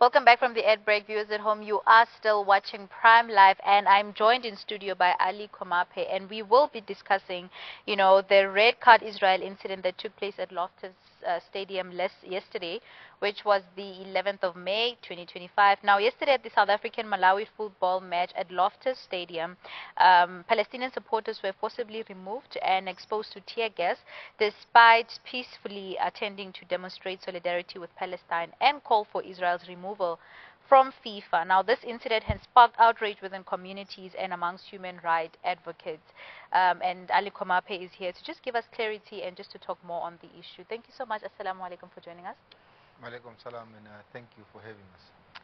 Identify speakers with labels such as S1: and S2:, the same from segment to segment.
S1: Welcome back from the ad break, viewers at home. You are still watching Prime Live, and I'm joined in studio by Ali Komape, and we will be discussing, the red card Israel incident that took place at Loftus Stadium yesterday, which was the 11th of May, 2025. Now, yesterday at the South African-Malawi football match at Loftus Stadium, Palestinian supporters were forcibly removed and exposed to tear gas, despite peacefully attending to demonstrate solidarity with Palestine and call for Israel's removal from FIFA. Now, this incident has sparked outrage within communities and amongst human rights advocates. And Ali Komape is here to just give us clarity and just to talk more on the issue. Thank you so much. Assalamu alaikum for joining us.
S2: Walaikum salam, and thank you for having us.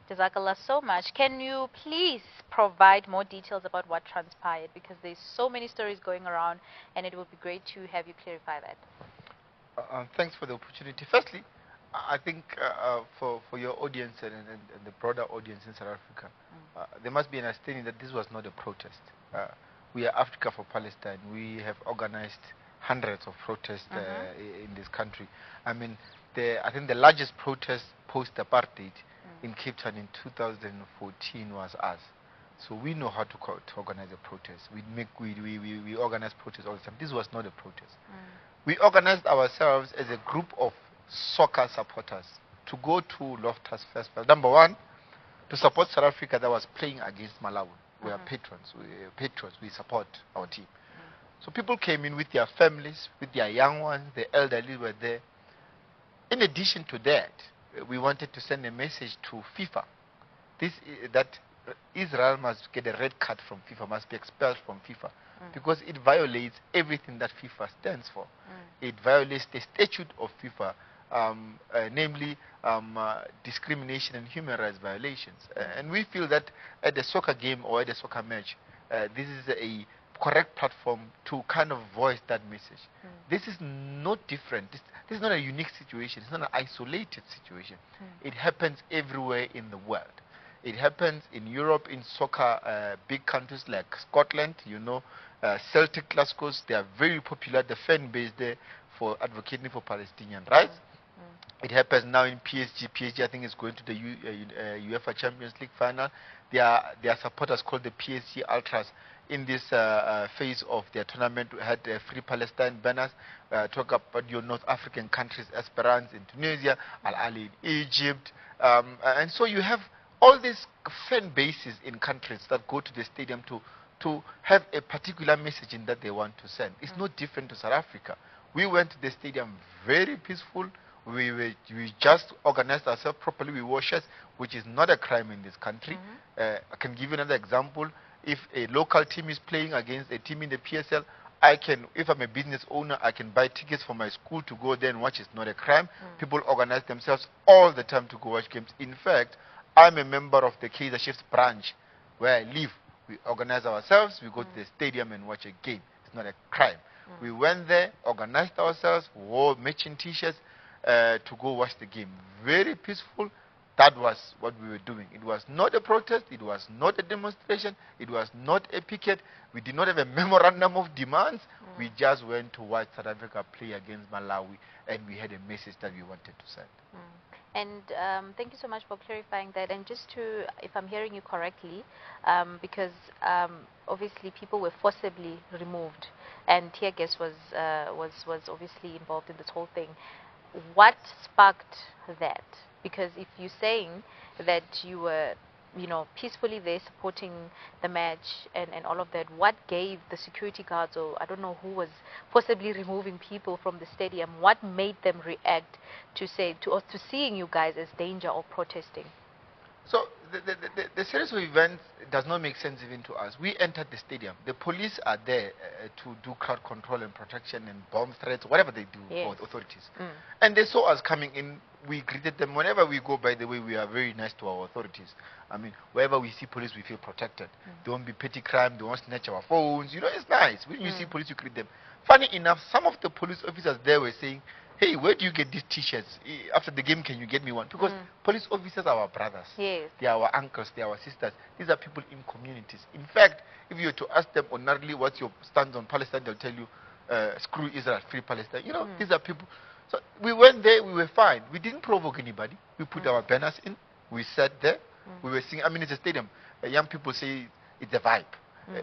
S1: Jazakallah so much. Can you please provide more details about what transpired? Because there's so many stories going around, and it would be great to have you clarify that.
S2: Thanks for the opportunity. Firstly, I think for your audience and the broader audience in South Africa, there must be an understanding that this was not a protest. We are Africa for Palestine. We have organized hundreds of protests in this country. I mean, I think the largest protest post-apartheid in Cape Town in 2014 was us. So we know how to organize a protest. We organize protests all the time. This was not a protest. We organized ourselves as a group of soccer supporters to go to Loftus Festival. Number one, to support South Africa that was playing against Malawi. We are patrons. We support our team. So people came in with their families, with their young ones, the elderly were there. In addition to that, we wanted to send a message to FIFA that Israel must get a red card from FIFA, must be expelled from FIFA, because it violates everything that FIFA stands for. It violates the statute of FIFA, namely discrimination and human rights violations. And we feel that at the soccer game or at a soccer match, this is a correct platform to kind of voice that message. This is not different. This is not a unique situation. It's not an isolated situation. It happens everywhere in the world. It happens in Europe, in soccer, big countries like Scotland, Celtic Glasgows, they are very popular, the fan base there for advocating for Palestinian rights. It happens now in PSG. PSG, I think, is going to the UEFA Champions League final. Their supporters called the PSG Ultras. In this phase of their tournament, we had Free Palestine banners. Talk about your North African countries, Esperance in Tunisia, Al Ali in Egypt. And so you have all these fan bases in countries that go to the stadium to have a particular message in that they want to send. It's no different to South Africa. We went to the stadium very peaceful. We just organized ourselves properly. We wore shirts, which is not a crime in this country. I can give you another example. If a local team is playing against a team in the PSL, if I'm a business owner, I can buy tickets for my school to go there and watch. It's not a crime. People organize themselves all the time to go watch games. In fact, I'm a member of the Kaizer Chiefs branch where I live. We organize ourselves, we go to the stadium and watch a game. It's not a crime. We went there, organized ourselves, wore matching t-shirts to go watch the game. Very peaceful. That was what we were doing. It was not a protest. It was not a demonstration. It was not a picket. We did not have a memorandum of demands. We just went to watch South Africa play against Malawi, and we had a message that we wanted to send.
S1: And thank you so much for clarifying that. And just to, if I'm hearing you correctly, because obviously people were forcibly removed, and tear gas was obviously involved in this whole thing. What sparked that? Because if you're saying that you were, peacefully there supporting the match and all of that, what gave the security guards, or I don't know who was forcibly removing people from the stadium, what made them react to seeing you guys as danger or protesting?
S2: So the series of events does not make sense even to us. We entered the stadium. The police are there to do crowd control and protection and bomb threats, whatever they do for the authorities. And they saw us coming in. We greeted them. Whenever we go, by the way, we are very nice to our authorities. I mean, wherever we see police, we feel protected. Don't be petty crime. Don't snatch our phones. It's nice. When you see police, you greet them. Funny enough, some of the police officers there were saying, hey, where do you get these t-shirts? After the game, can you get me one? Because police officers are our brothers.
S1: Yes.
S2: They are our uncles. They are our sisters. These are people in communities. In fact, if you were to ask them ordinarily what's your stance on Palestine, they'll tell you, screw Israel, free Palestine. These are people. So we went there, we were fine. We didn't provoke anybody. We put our banners in. We sat there. We were singing. I mean, it's a stadium. Young people say it's a vibe.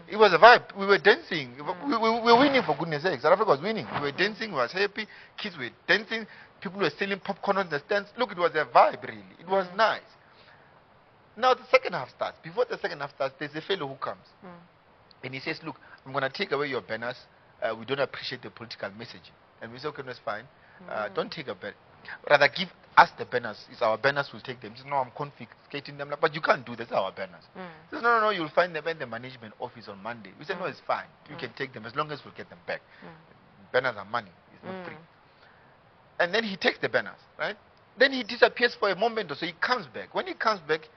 S2: It was a vibe. We were dancing. We were winning, for goodness sake. South Africa was winning. We were dancing. We were happy. Kids were dancing. People were selling popcorn on the stands. Look, it was a vibe, really. It was nice. Now the second half starts. Before the second half starts, there's a fellow who comes. And he says, look, I'm going to take away your banners. We don't appreciate the political message. And we say, okay, that's fine. Don't take a banner. Rather, give us the banners. It's our banners, we'll take them. He says, no, I'm confiscating them. But you can't do this. It's our banners. He says, no, you'll find them in the management office on Monday. We said, no, it's fine. You can take them as long as we'll get them back. Banners are money. It's not free. And then he takes the banners, right? Then he disappears for a moment or so. He comes back. When he comes back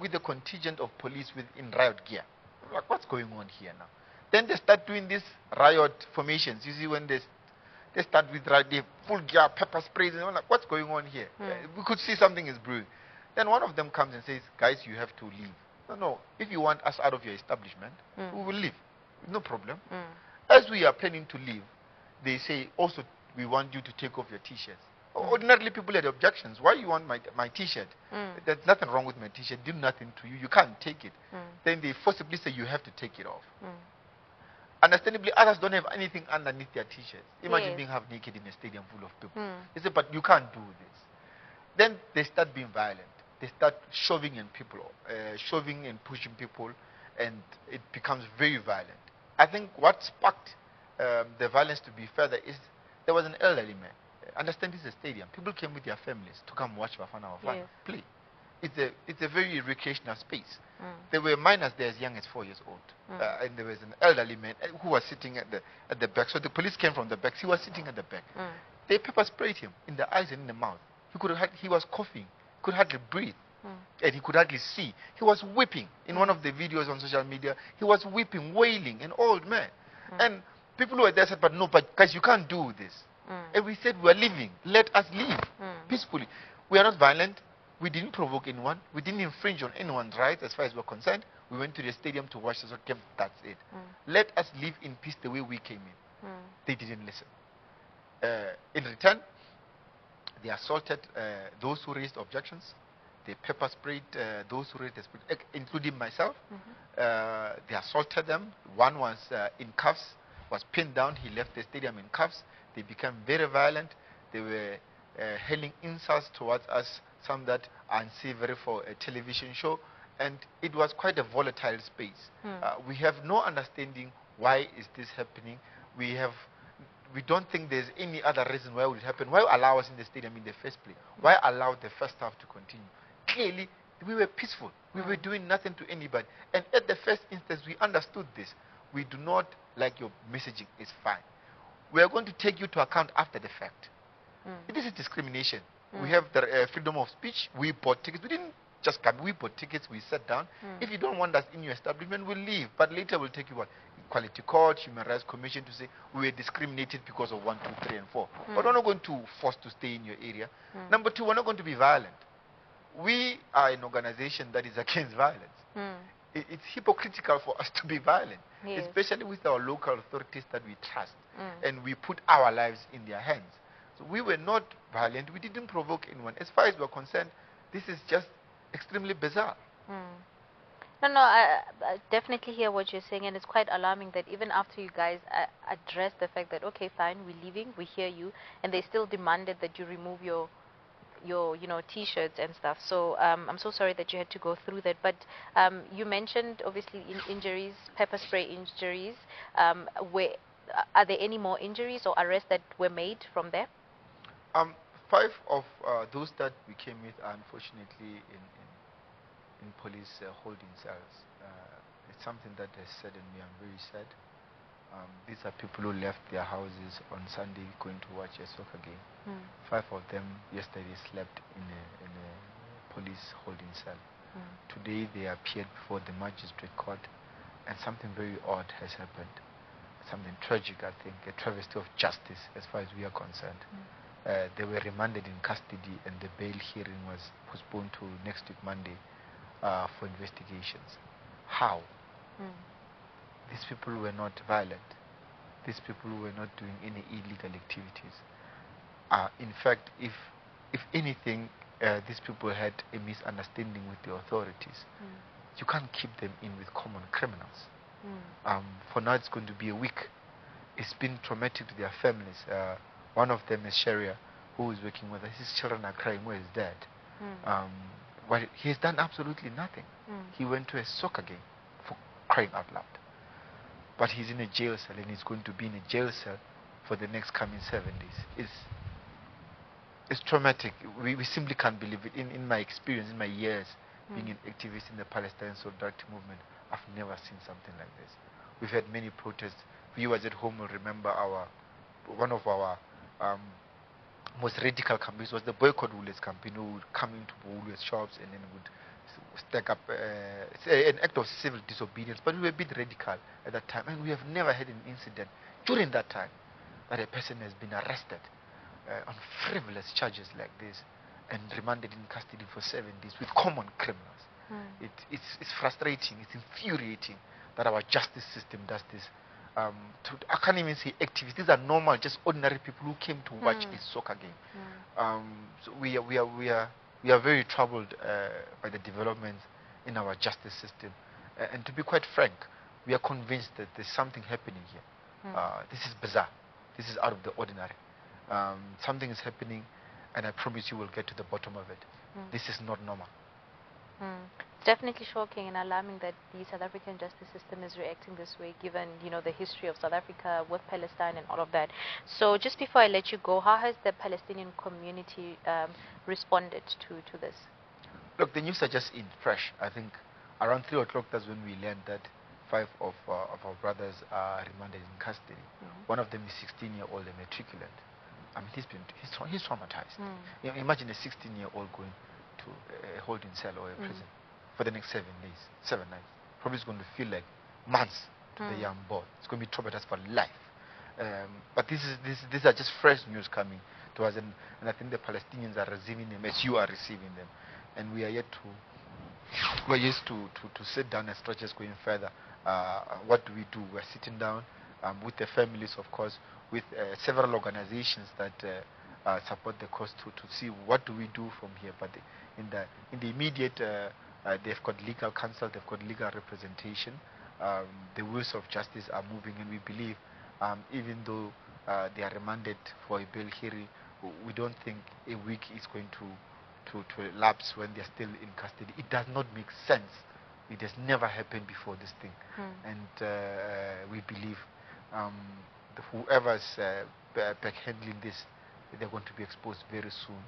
S2: with a contingent of police in riot gear. I'm like, what's going on here now? Then they start doing these riot formations. You see, when they start with riot, they full gear, pepper sprays, and I'm like, what's going on here? We could see something is brewing. Then one of them comes and says, guys, you have to leave. No, if you want us out of your establishment, we will leave. No problem. As we are planning to leave, they say, also, we want you to take off your T-shirts. Ordinarily, people had objections. Why you want my T-shirt? There's nothing wrong with my T-shirt. Did nothing to you. You can't take it. Then they forcibly say you have to take it off. Understandably, others don't have anything underneath their T-shirts. Imagine being half naked in a stadium full of people. They say, but you can't do this. Then they start being violent. They start shoving and pushing people, and it becomes very violent. I think what sparked the violence to be further is there was an elderly man. Understand, this is a stadium. People came with their families to come watch Bafana play. It's a very recreational space. There were minors there as young as 4 years old, and there was an elderly man who was sitting at the back. So the police came from the back. He was sitting at the back. They pepper sprayed him in the eyes and in the mouth. He was coughing. He could hardly breathe, and he could hardly see. He was weeping. In one of the videos on social media, he was weeping, wailing, an old man. And people who were there said, but guys, you can't do this. And we said, we are leaving. Let us leave peacefully. We are not violent. We didn't provoke anyone. We didn't infringe on anyone's rights as far as we're concerned. We went to the stadium to watch the soccer game. That's it. Let us live in peace the way we came in. They didn't listen. In return, they assaulted those who raised objections. They pepper sprayed those who raised objections, including myself. They assaulted them. One was in cuffs, was pinned down. He left the stadium in cuffs. They became very violent. They were hurling insults towards us, some that are unsavory for a television show. And it was quite a volatile space. We have no understanding why is this happening. We don't think there's any other reason why it would happen. Why allow us in the stadium in the first place? Why allow the first half to continue? Clearly, we were peaceful. We were doing nothing to anybody. And at the first instance, we understood this. We do not like your messaging. It's fine. We are going to take you to account after the fact. This is discrimination. We have the freedom of speech. We bought tickets. We didn't just come. We bought tickets. We sat down. If you don't want us in your establishment, we'll leave. But later we'll take you what? Equality Court, Human Rights Commission to say we were discriminated because of 1, 2, 3, and 4. But we're not going to force to stay in your area. Number two, we're not going to be violent. We are an organization that is against violence. It's hypocritical for us to be violent, especially with our local authorities that we trust, and we put our lives in their hands. So we were not violent. We didn't provoke anyone. As far as we're concerned, this is just extremely bizarre.
S1: No, I definitely hear what you're saying, and it's quite alarming that even after you guys addressed the fact that, okay, fine, we're leaving, we hear you, and they still demanded that you remove your T-shirts and stuff. So I'm so sorry that you had to go through that. But you mentioned obviously injuries, pepper spray injuries. Are there any more injuries or arrests that were made from there?
S2: 5 of those that we came with are unfortunately in police holding cells. It's something that has saddened me. I'm very sad. These are people who left their houses on Sunday going to watch a soccer game. 5 of them yesterday slept in a police holding cell. Today they appeared before the magistrate court, and something very odd has happened. Something tragic, I think, a travesty of justice as far as we are concerned. They were remanded in custody, and the bail hearing was postponed to next week Monday for investigations. How? These people were not violent. These people were not doing any illegal activities. In fact, if anything, these people had a misunderstanding with the authorities. You can't keep them in with common criminals. For now, it's going to be a week. It's been traumatic to their families. One of them is Sharia, who is working with us. His children are crying, where is dad? Well, he's done absolutely nothing. He went to a soccer game, for crying out loud. But he's in a jail cell, and he's going to be in a jail cell for the next coming 7 days. It's traumatic. We simply can't believe it. In my experience, in my years being an activist in the Palestine solidarity movement, I've never seen something like this. We've had many protests. Viewers at home will remember one of our most radical campaigns was the boycott Woolworths campaign, who would come into Woolworths shops and then would stack up an act of civil disobedience. But we were a bit radical at that time, and we have never had an incident during that time that a person has been arrested on frivolous charges like this and remanded in custody for 7 days with common criminals. It's frustrating, it's infuriating that our justice system does this. I can't even say activists. These are normal, just ordinary people who came to watch a soccer game. So we are very troubled by the developments in our justice system. And to be quite frank, we are convinced that there's something happening here. This is bizarre. This is out of the ordinary. Something is happening, and I promise you will get to the bottom of it. This is not normal.
S1: It's definitely shocking and alarming that the South African justice system is reacting this way, given the history of South Africa with Palestine and all of that. So just before I let you go, how has the Palestinian community responded to this?
S2: Look, the news are just in fresh. I think around 3 o'clock, that's when we learned that 5 of our brothers are remanded in custody. One of them is 16-year-old, a matriculant. I mean, he's traumatized. Imagine a 16-year-old going to a holding cell or a prison for the next 7 days, 7 nights. Probably it's going to feel like months to the young boy. It's going to be traumatized for life. But these are just fresh news coming to us, and I think the Palestinians are receiving them as you are receiving them, and we are yet to sit down and strategize going further. What do we do? We're sitting down with the families, of course, with several organizations that support the cause to see what do we do from here. But in the immediate, they've got legal counsel, they've got legal representation. The wheels of justice are moving, and we believe, even though they are remanded for a bail hearing, we don't think a week is going to elapse when they're still in custody. It does not make sense. It has never happened before, this thing. And we believe whoever's backhandling this, they're going to be exposed very soon.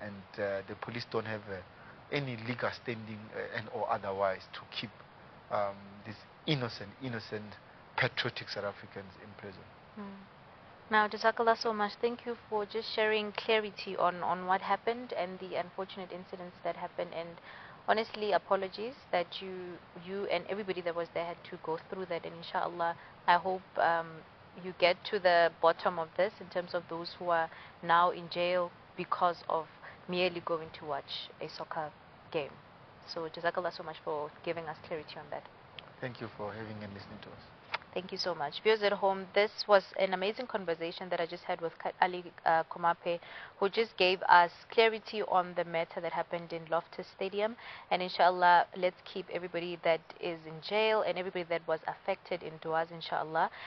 S2: And the police don't have any legal standing and or otherwise to keep these innocent, patriotic South Africans in prison.
S1: Now, Jazakallah so much. Thank you for just sharing clarity on what happened and the unfortunate incidents that happened. And honestly, apologies that you and everybody that was there had to go through that. And inshallah, I hope you get to the bottom of this in terms of those who are now in jail because of merely going to watch a soccer game. So Jazakallah so much for giving us clarity on that.
S2: Thank you for having and listening to us.
S1: Thank you so much. Viewers at home, this was an amazing conversation that I just had with Ali Komape, who just gave us clarity on the matter that happened in Loftus Stadium. And inshallah, let's keep everybody that is in jail and everybody that was affected in du'as, inshallah.